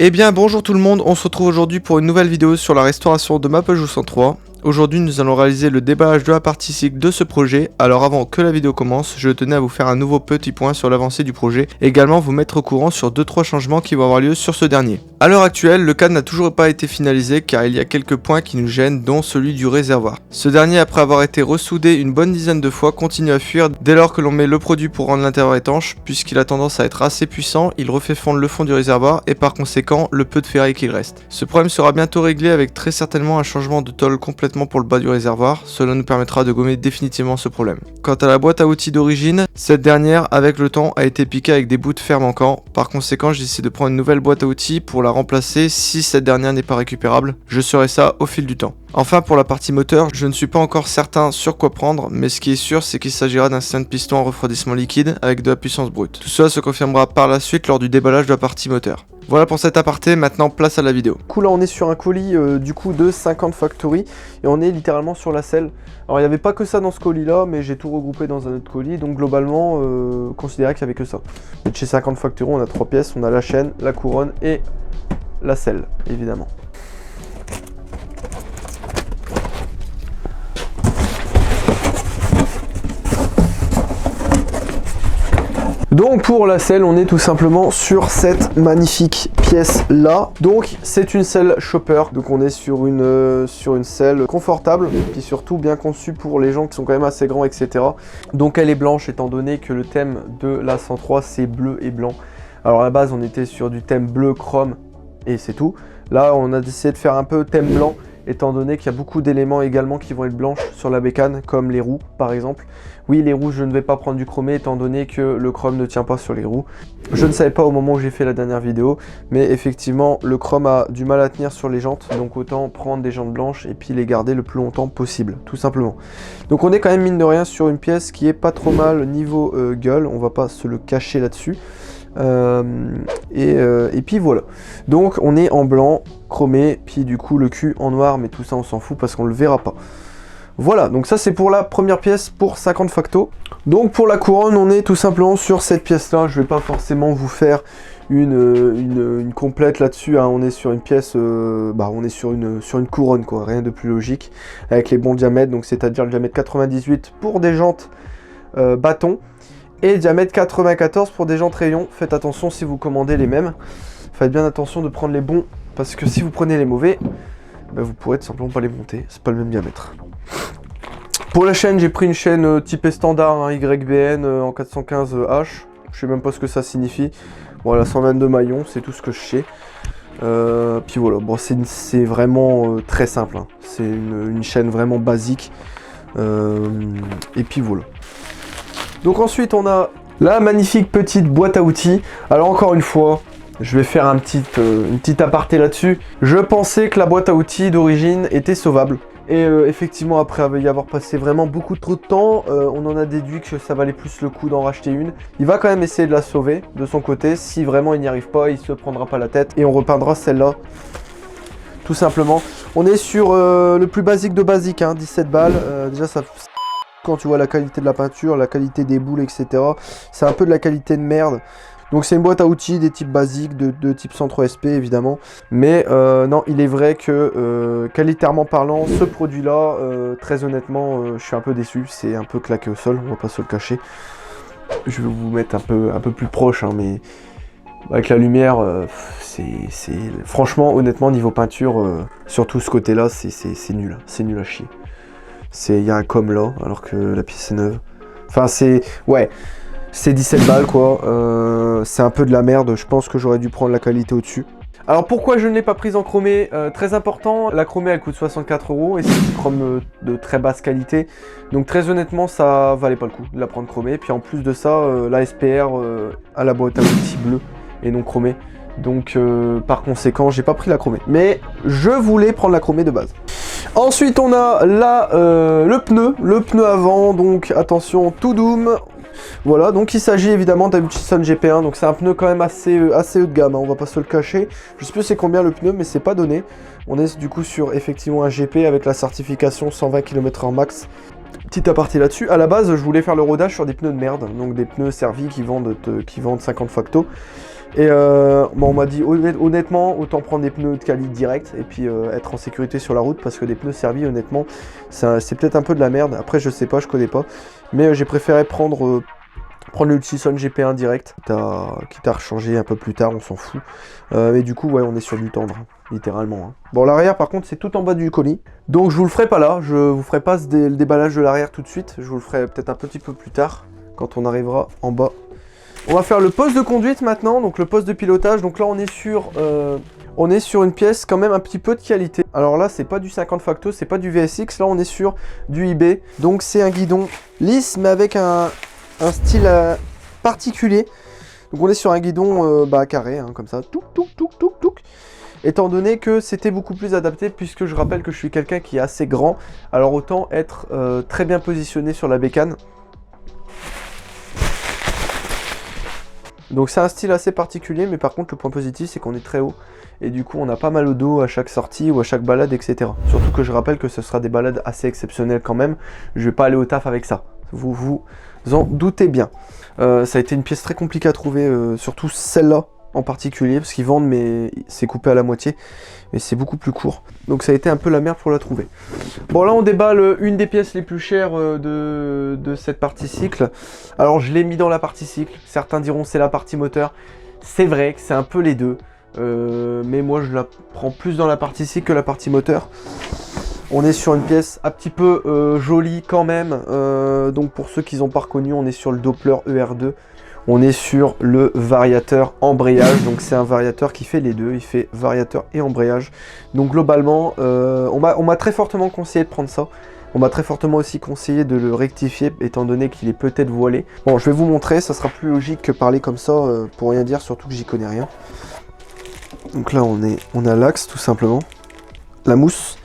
Eh bien bonjour tout le monde, on se retrouve aujourd'hui pour une nouvelle vidéo sur la restauration de ma Peugeot 103. Aujourd'hui nous allons réaliser le déballage de la partie cycle de ce projet. Alors avant que la vidéo commence, je tenais à vous faire un nouveau petit point sur l'avancée du projet. Également vous mettre au courant sur 2-3 changements qui vont avoir lieu sur ce dernier. A l'heure actuelle, le cadre n'a toujours pas été finalisé car il y a quelques points qui nous gênent, dont celui du réservoir. Ce dernier, après avoir été ressoudé une bonne dizaine de fois, continue à fuir dès lors que l'on met le produit pour rendre l'intérieur étanche. Puisqu'il a tendance à être assez puissant, il refait fondre le fond du réservoir et par conséquent le peu de ferraille qu'il reste. Ce problème sera bientôt réglé avec très certainement un changement de tôle complètement pour le bas du réservoir. Cela nous permettra de gommer définitivement ce problème. Quant à la boîte à outils d'origine, cette dernière avec le temps a été piquée avec des bouts de fer manquants. Par conséquent, j'ai décidé de prendre une nouvelle boîte à outils pour la remplacer si cette dernière n'est pas récupérable. Je saurai ça au fil du temps. Enfin, pour la partie moteur, je ne suis pas encore certain sur quoi prendre, mais ce qui est sûr, c'est qu'il s'agira d'un système de piston en refroidissement liquide avec de la puissance brute. Tout cela se confirmera par la suite lors du déballage de la partie moteur. Voilà pour cet aparté, maintenant place à la vidéo. Du coup là on est sur un colis de 50 Factory et on est littéralement sur la selle. Alors il n'y avait pas que ça dans ce colis là, mais j'ai tout regroupé dans un autre colis, donc globalement considérez qu'il n'y avait que ça. Et chez 50 Factory on a 3 pièces, on a la chaîne, la couronne et la selle évidemment. Donc pour la selle, on est tout simplement sur cette magnifique pièce là. Donc c'est une selle chopper, donc on est sur une selle confortable, puis surtout bien conçue pour les gens qui sont quand même assez grands, etc. Donc elle est blanche étant donné que le thème de la 103 c'est bleu et blanc. Alors à la base on était sur du thème bleu chrome et c'est tout. Là on a décidé de faire un peu thème blanc, étant donné qu'il y a beaucoup d'éléments également qui vont être blanches sur la bécane, comme les roues par exemple. Oui, les roues, je ne vais pas prendre du chromé, étant donné que le chrome ne tient pas sur les roues. Je ne savais pas au moment où j'ai fait la dernière vidéo, mais effectivement, le chrome a du mal à tenir sur les jantes, donc autant prendre des jantes blanches et puis les garder le plus longtemps possible, tout simplement. Donc on est quand même, mine de rien, sur une pièce qui est pas trop mal niveau gueule, on va pas se le cacher là-dessus. Et puis voilà, donc on est en blanc chromé, puis du coup le cul en noir, mais tout ça on s'en fout parce qu'on le verra pas. Voilà, donc ça c'est pour la première pièce pour 50 facto. Donc pour la couronne, on est tout simplement sur cette pièce là. Je vais pas forcément vous faire une complète là-dessus, hein. On est sur une pièce, on est sur une couronne quoi, rien de plus logique, avec les bons diamètres, donc c'est-à-dire le diamètre 98 pour des jantes bâton et diamètre 94 pour des jantes rayon. Faites attention si vous commandez les mêmes, faites bien attention de prendre les bons, parce que si vous prenez les mauvais, vous pourrez tout simplement pas les monter, c'est pas le même diamètre. Pour la chaîne, j'ai pris une chaîne typée standard, hein, YBN en 415H, je sais même pas ce que ça signifie. Voilà, 122 maillons, c'est tout ce que je sais. Puis voilà, bon, c'est vraiment très simple, hein. C'est une chaîne vraiment basique. Et puis voilà. Donc ensuite on a la magnifique petite boîte à outils. Alors encore une fois, je vais faire une petite aparté là-dessus. Je pensais que la boîte à outils d'origine était sauvable. Et effectivement, après y avoir passé vraiment beaucoup trop de temps, on en a déduit que ça valait plus le coup d'en racheter une. Il va quand même essayer de la sauver de son côté. Si vraiment il n'y arrive pas, il se prendra pas la tête et on repeindra celle-là. Tout simplement. On est sur le plus basique de basique, hein, 17 balles. Déjà, ça... Quand tu vois la qualité de la peinture, la qualité des boules, etc. C'est un peu de la qualité de merde. Donc c'est une boîte à outils des types basiques, de type 103 SP évidemment. Mais non, il est vrai que qualitairement parlant, ce produit là, très honnêtement, je suis un peu déçu. C'est un peu claqué au sol, on va pas se le cacher. Je vais vous mettre un peu plus proche, hein, mais avec la lumière, franchement, honnêtement, niveau peinture, surtout ce côté là, c'est nul. C'est nul à chier. Il y a un com là, alors que la pièce est neuve. Enfin ouais. C'est 17 balles quoi, c'est un peu de la merde, je pense que j'aurais dû prendre la qualité au-dessus. Alors pourquoi je ne l'ai pas prise en chromé, très important, la chromée elle coûte 64 € et c'est une chrome de très basse qualité. Donc très honnêtement ça valait pas le coup de la prendre chromée. Puis en plus de ça, la SPR a la boîte à outils bleue et non chromée. Donc par conséquent j'ai pas pris la chromée. Mais je voulais prendre la chromée de base. Ensuite on a là le pneu avant, donc attention tout doom. Voilà, donc il s'agit évidemment d'un Hutchinson GP1, donc c'est un pneu quand même assez haut de gamme, hein, on va pas se le cacher. Je sais plus c'est combien le pneu, mais c'est pas donné. On est du coup sur effectivement un GP avec la certification 120 km/h max. Petit aparté là-dessus, à la base je voulais faire le rodage sur des pneus de merde, donc des pneus servis qui vendent 50 facto. Et bon, on m'a dit honnêtement, autant prendre des pneus de qualité direct et puis être en sécurité sur la route parce que des pneus servis, honnêtement, c'est peut-être un peu de la merde. Après, je sais pas, je connais pas. Mais j'ai préféré prendre le Hutchison GP1 direct, quitte à rechanger un peu plus tard, on s'en fout. Mais du coup, ouais, on est sur du tendre, littéralement. Hein. Bon, l'arrière, par contre, c'est tout en bas du colis. Donc, je vous le ferai pas là. Je vous ferai pas le déballage de l'arrière tout de suite. Je vous le ferai peut-être un petit peu plus tard, quand on arrivera en bas. On va faire le poste de conduite maintenant, donc le poste de pilotage. Donc là, on est sur une pièce quand même un petit peu de qualité. Alors là, c'est pas du 50 facto, c'est pas du VSX. Là, on est sur du eBay. Donc c'est un guidon lisse, mais avec un style particulier. Donc on est sur un guidon carré, hein, comme ça. Touc, touc, touc, touc, touc. Étant donné que c'était beaucoup plus adapté, puisque je rappelle que je suis quelqu'un qui est assez grand. Alors autant être très bien positionné sur la bécane. Donc c'est un style assez particulier, mais par contre le point positif c'est qu'on est très haut. Et du coup on a pas mal au dos à chaque sortie ou à chaque balade, etc. Surtout que je rappelle que ce sera des balades assez exceptionnelles quand même. Je vais pas aller au taf avec ça, vous vous en doutez bien. Ça a été une pièce très compliquée à trouver, surtout celle-là en particulier, parce qu'ils vendent mais c'est coupé à la moitié. Mais c'est beaucoup plus court. Donc ça a été un peu la merde pour la trouver. Bon là on déballe une des pièces les plus chères de cette partie cycle. Alors je l'ai mis dans la partie cycle. Certains diront c'est la partie moteur. C'est vrai que c'est un peu les deux. Mais moi je la prends plus dans la partie cycle que la partie moteur. On est sur une pièce un petit peu jolie quand même. Donc pour ceux qui n'ont pas reconnu, on est sur le Doppler ER2. On est sur le variateur embrayage, donc c'est un variateur qui fait les deux, il fait variateur et embrayage. Donc globalement, on m'a très fortement conseillé de prendre ça. On m'a très fortement aussi conseillé de le rectifier, étant donné qu'il est peut-être voilé. Bon, je vais vous montrer, ça sera plus logique que parler comme ça, pour rien dire, surtout que j'y connais rien. Donc là, on a l'axe, tout simplement. La mousse.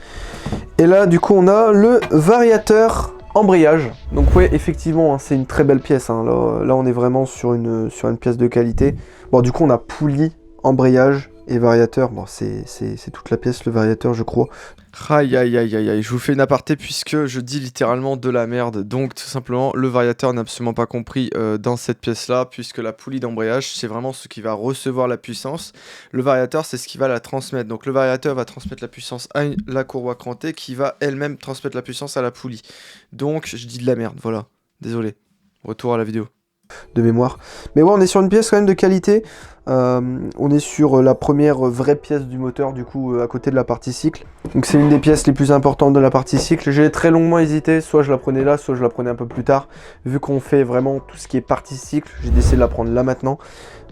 Et là, du coup, on a le variateur embrayage. Donc ouais, effectivement, hein, c'est une très belle pièce. Hein. Là, on est vraiment sur une pièce de qualité. Bon, du coup, on a poulie, embrayage et variateur. Bon, c'est toute la pièce, le variateur, je crois. Aïe, aïe, aïe, aïe, aïe. Je vous fais une aparté puisque je dis littéralement de la merde. Donc, tout simplement, le variateur n'a absolument pas compris dans cette pièce-là, puisque la poulie d'embrayage, c'est vraiment ce qui va recevoir la puissance. Le variateur, c'est ce qui va la transmettre. Donc, le variateur va transmettre la puissance à la courroie crantée qui va elle-même transmettre la puissance à la poulie. Donc, je dis de la merde, voilà. Désolé. Retour à la vidéo. De mémoire. Mais ouais, on est sur une pièce quand même de qualité. On est sur la première vraie pièce du moteur, du coup, à côté de la partie cycle. Donc c'est une des pièces les plus importantes de la partie cycle. J'ai très longuement hésité, soit je la prenais là, soit je la prenais un peu plus tard. Vu qu'on fait vraiment tout ce qui est partie cycle, j'ai décidé de la prendre là maintenant.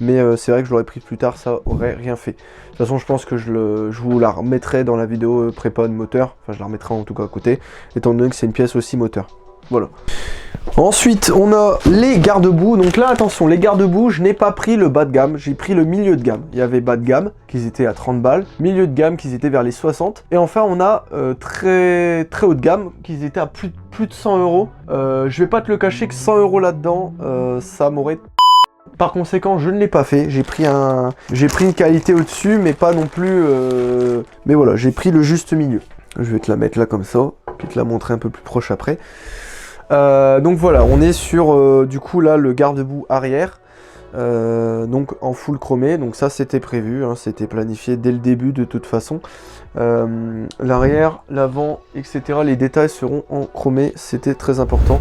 Mais c'est vrai que je l'aurais pris plus tard, ça aurait rien fait. De toute façon, je pense que je vous la remettrai dans la vidéo prépa de moteur. Enfin, je la remettrai en tout cas à côté, étant donné que c'est une pièce aussi moteur. Voilà. Ensuite, on a les garde-boue. Donc là, attention, les garde-boue, je n'ai pas pris le bas de gamme, j'ai pris le milieu de gamme. Il y avait bas de gamme, qui étaient à 30 balles, milieu de gamme, qui étaient vers les 60. Et enfin, on a très haut de gamme, qui étaient à plus de 100 euros. Je vais pas te le cacher que 100 euros là-dedans, ça m'aurait... Par conséquent, je ne l'ai pas fait. J'ai pris une qualité au-dessus, mais pas non plus... Mais voilà, j'ai pris le juste milieu. Je vais te la mettre là comme ça, puis te la montrer un peu plus proche après. Donc voilà, on est sur du coup là le garde-boue arrière, donc en full chromé, donc ça c'était prévu, hein, c'était planifié dès le début de toute façon. L'arrière, l'avant, etc. Les détails seront en chromé, c'était très important.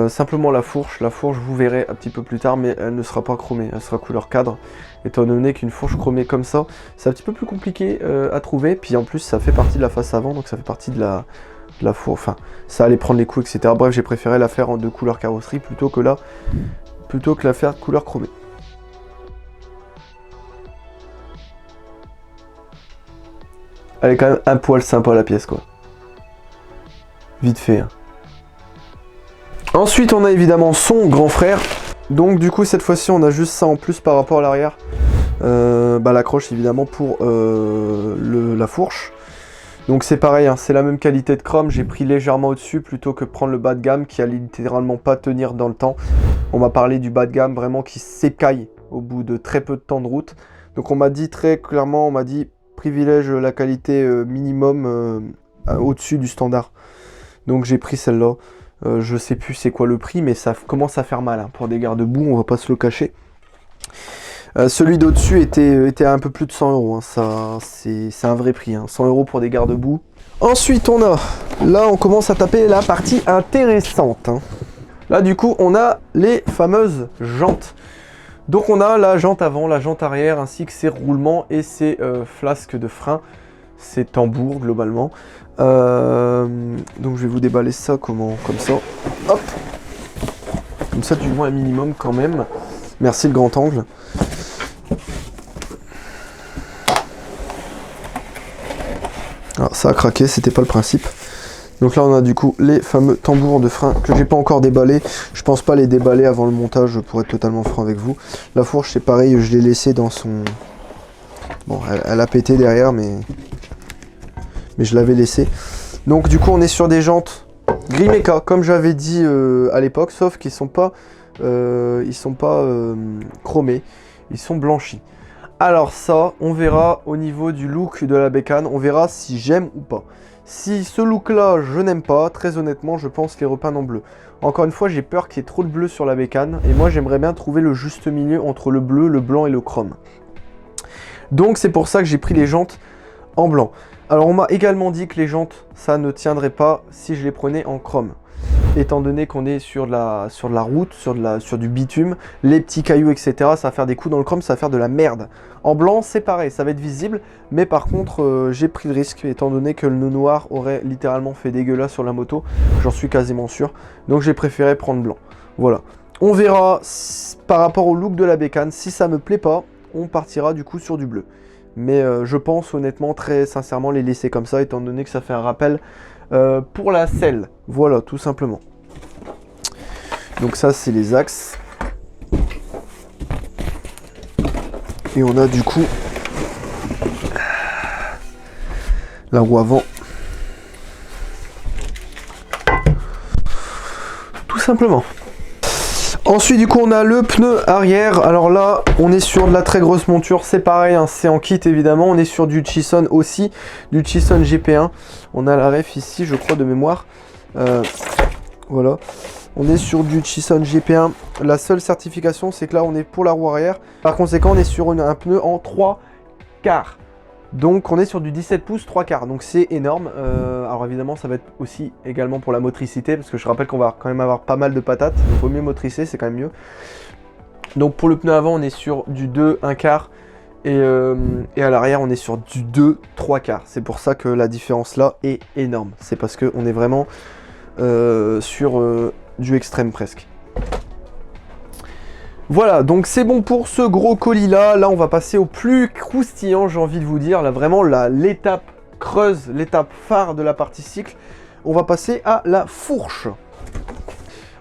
Simplement la fourche vous verrez un petit peu plus tard, mais elle ne sera pas chromée, elle sera couleur cadre, étant donné qu'une fourche chromée comme ça, c'est un petit peu plus compliqué à trouver, puis en plus ça fait partie de la face avant, donc ça fait partie de la fourche, enfin ça allait prendre les coups, etc. Bref, j'ai préféré la faire en deux couleurs carrosserie plutôt que la faire couleur chromée. Elle est quand même un poil sympa la pièce quoi. Vite fait. Hein. Ensuite, on a évidemment son grand frère. Donc du coup, cette fois-ci, on a juste ça en plus par rapport à l'arrière. L'accroche évidemment pour la fourche. Donc c'est pareil, hein, c'est la même qualité de chrome. J'ai pris légèrement au-dessus plutôt que prendre le bas de gamme qui allait littéralement pas tenir dans le temps. On m'a parlé du bas de gamme vraiment qui s'écaille au bout de très peu de temps de route. Donc on m'a dit très clairement, on m'a dit privilège la qualité minimum au-dessus du standard. Donc j'ai pris celle-là. Je sais plus c'est quoi le prix, mais ça commence à faire mal hein, pour des garde-boue, on va pas se le cacher. Celui d'au-dessus était à un peu plus de 100 euros. Hein. Ça, c'est un vrai prix. Hein. 100 euros pour des garde-boue. Ensuite, là, on commence à taper la partie intéressante. Hein. Là, du coup, on a les fameuses jantes. Donc, on a la jante avant, la jante arrière, ainsi que ses roulements et ses flasques de frein. Ses tambours, globalement. Donc, je vais vous déballer ça comme ça. Hop. Comme ça, du moins un minimum quand même. Merci le grand angle. Ah, ça a craqué, c'était pas le principe. Donc là on a du coup les fameux tambours de frein que j'ai pas encore déballés. Je pense pas les déballer avant le montage pour être totalement franc avec vous. La fourche c'est pareil, je l'ai laissée dans son... Bon, elle a pété derrière mais je l'avais laissée. Donc du coup on est sur des jantes Grimeca comme j'avais dit à l'époque, sauf qu'ils sont pas chromés, ils sont blanchis. Alors ça, on verra au niveau du look de la bécane, on verra si j'aime ou pas. Si ce look-là, je n'aime pas, très honnêtement, je pense les repeindre en bleu. Encore une fois, j'ai peur qu'il y ait trop de bleu sur la bécane, et moi j'aimerais bien trouver le juste milieu entre le bleu, le blanc et le chrome. Donc c'est pour ça que j'ai pris les jantes en blanc. Alors on m'a également dit que les jantes, ça ne tiendrait pas si je les prenais en chrome. Étant donné qu'on est sur la route, sur du bitume, les petits cailloux, etc., ça va faire des coups dans le chrome, ça va faire de la merde. En blanc, c'est pareil, ça va être visible, mais par contre, j'ai pris le risque, étant donné que le nœud noir aurait littéralement fait dégueulasse sur la moto, j'en suis quasiment sûr, donc j'ai préféré prendre blanc. Voilà. On verra par rapport au look de la bécane, si ça me plaît pas, on partira du coup sur du bleu. Mais je pense honnêtement, très sincèrement, les laisser comme ça, étant donné que ça fait un rappel pour la selle. Voilà, tout simplement. Donc ça, c'est les axes. Et on a du coup la roue avant. Tout simplement. Ensuite, du coup, on a le pneu arrière. Alors là, on est sur de la très grosse monture. C'est pareil, hein, c'est en kit évidemment. On est sur du Tchison aussi, du Tchison GP1. On a la ref ici, je crois, de mémoire. Voilà. On est sur du Tchison GP1. La seule certification, c'est que là, on est pour la roue arrière. Par conséquent, on est sur un pneu en 3 quarts. Donc on est sur du 17 pouces 3 quarts, donc c'est énorme. Alors évidemment ça va être aussi également pour la motricité, parce que je rappelle qu'on va quand même avoir pas mal de patates, donc il vaut mieux motricer, c'est quand même mieux. Donc pour le pneu avant on est sur du 2 1 quart, et à l'arrière on est sur du 2 3 quarts. C'est pour ça que la différence là est énorme, c'est parce qu'on est vraiment sur du extrême presque. Voilà, donc c'est bon pour ce gros colis là. Là on va passer au plus croustillant, j'ai envie de vous dire. Là vraiment l'étape creuse, l'étape phare de la partie cycle. On va passer à la fourche.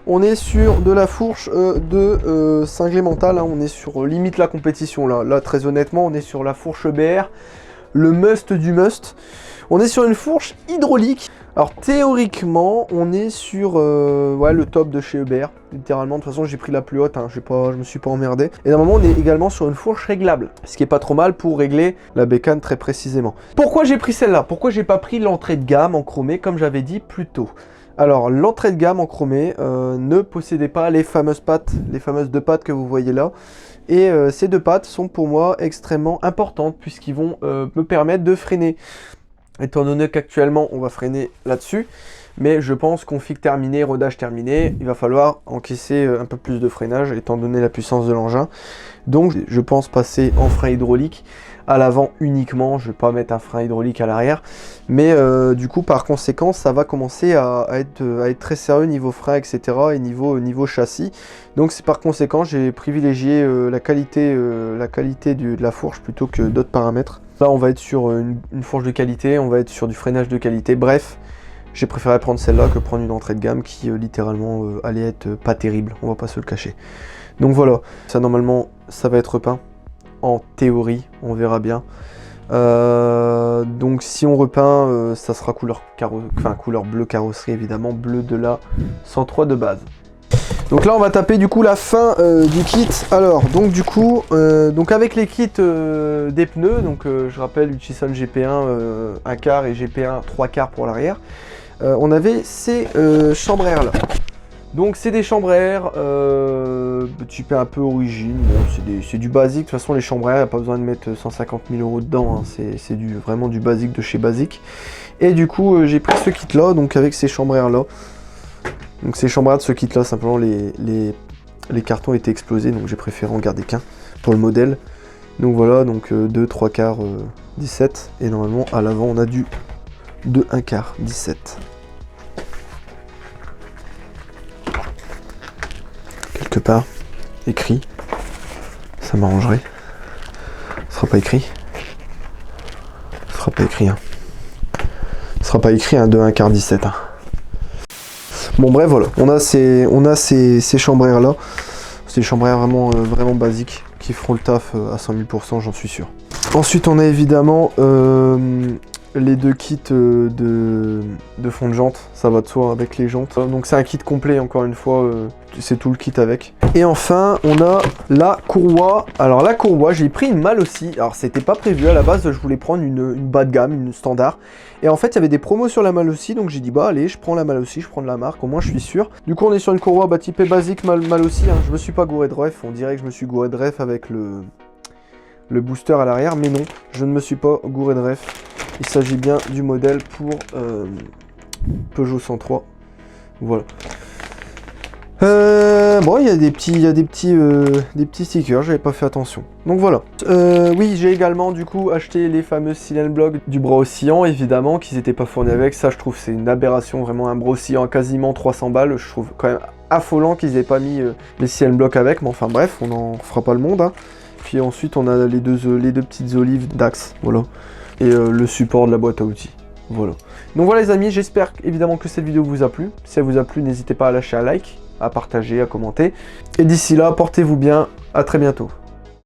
On est sur de la fourche de cinglé mental, hein. On est sur limite la compétition là. Là très honnêtement on est sur la fourche BR, le must du must. On est sur une fourche hydraulique. Alors théoriquement, on est sur ouais, le top de chez EBR. Littéralement, de toute façon, j'ai pris la plus haute, hein, je me suis pas emmerdé. Et normalement, on est également sur une fourche réglable, ce qui est pas trop mal pour régler la bécane très précisément. Pourquoi j'ai pris celle-là? Pourquoi j'ai pas pris l'entrée de gamme en chromé, comme j'avais dit plus tôt? Alors, l'entrée de gamme en chromé ne possédait pas les fameuses pattes, les fameuses deux pattes que vous voyez là. Et ces deux pattes sont pour moi extrêmement importantes, puisqu'ils vont me permettre de freiner. Étant donné qu'actuellement on va freiner là-dessus, mais je pense config terminé, rodage terminé, il va falloir encaisser un peu plus de freinage étant donné la puissance de l'engin. Donc je pense passer en frein hydraulique à l'avant uniquement, je ne vais pas mettre un frein hydraulique à l'arrière, mais du coup par conséquent ça va commencer à être très sérieux niveau frein, etc. et niveau châssis. Donc c'est par conséquent j'ai privilégié la qualité de la fourche plutôt que d'autres paramètres. Là on va être sur une fourche de qualité, on va être sur du freinage de qualité, bref, j'ai préféré prendre celle-là que prendre une entrée de gamme qui littéralement allait être pas terrible, on va pas se le cacher. Donc voilà, ça normalement ça va être repeint, en théorie, on verra bien. Donc si on repeint, ça sera couleur bleu carrosserie évidemment, bleu de la 103 de base. Donc là on va taper du coup la fin du kit. Alors donc du coup donc avec les kits des pneus, donc je rappelle du Tchison GP1 1 quart et GP1 3 quarts pour l'arrière, on avait ces chambres air là. Donc c'est des chambres à air, type un peu origine, bon, c'est du basique, de toute façon les chambres à air, il n'y a pas besoin de mettre 150 000 € dedans, hein. C'est vraiment du basique de chez Basique. Et du coup j'ai pris ce kit là, donc avec ces chambres à air là. Donc ces chambres à air de ce kit là, simplement les cartons étaient explosés, donc j'ai préféré en garder qu'un pour le modèle. Donc voilà, donc 2, 3 quarts 17, et normalement à l'avant on a du 2, 1 quart 17. Quelque part, écrit, ça m'arrangerait. Ce sera pas écrit. Ce sera pas écrit, hein. Ce sera pas écrit, hein, 2, 1 quart 17, hein. Bon bref, voilà, on a ces chambres à air là. C'est des chambres à air vraiment, vraiment basiques, qui feront le taf à 100 000 %, j'en suis sûr. Ensuite on a évidemment les 2 kits de fond de jante, ça va de soi avec les jantes. Donc c'est un kit complet, encore une fois, c'est tout le kit avec. Et enfin on a la courroie. Alors la courroie, j'ai pris une malle aussi. Alors c'était pas prévu, à la base je voulais prendre une bas de gamme, une standard. Et en fait il y avait des promos sur la malle aussi, donc j'ai dit bah allez, je prends la malle aussi, je prends de la marque, au moins je suis sûr. Du coup on est sur une courroie typée basique, malle aussi, hein. Je me suis pas gouré de ref, on dirait que je me suis gouré de ref avec le booster à l'arrière, mais non, je ne me suis pas gouré de ref. Il s'agit bien du modèle pour Peugeot 103. Voilà. Bon, il y a des petits stickers, j'avais pas fait attention. Donc voilà. Oui, j'ai également du coup acheté les fameux Silent Block du bras oscillant, évidemment, qu'ils n'étaient pas fournis avec. Ça, je trouve c'est une aberration, vraiment un bras oscillant à quasiment 300 balles. Je trouve quand même affolant qu'ils aient pas mis les Silent Block avec, mais enfin bref, on n'en fera pas le monde, hein. Puis ensuite, on a les deux petites olives d'Axe, voilà. Et le support de la boîte à outils. Voilà. Donc voilà les amis, j'espère évidemment que cette vidéo vous a plu. Si elle vous a plu, n'hésitez pas à lâcher un like, à partager, à commenter. Et d'ici là, portez-vous bien, à très bientôt.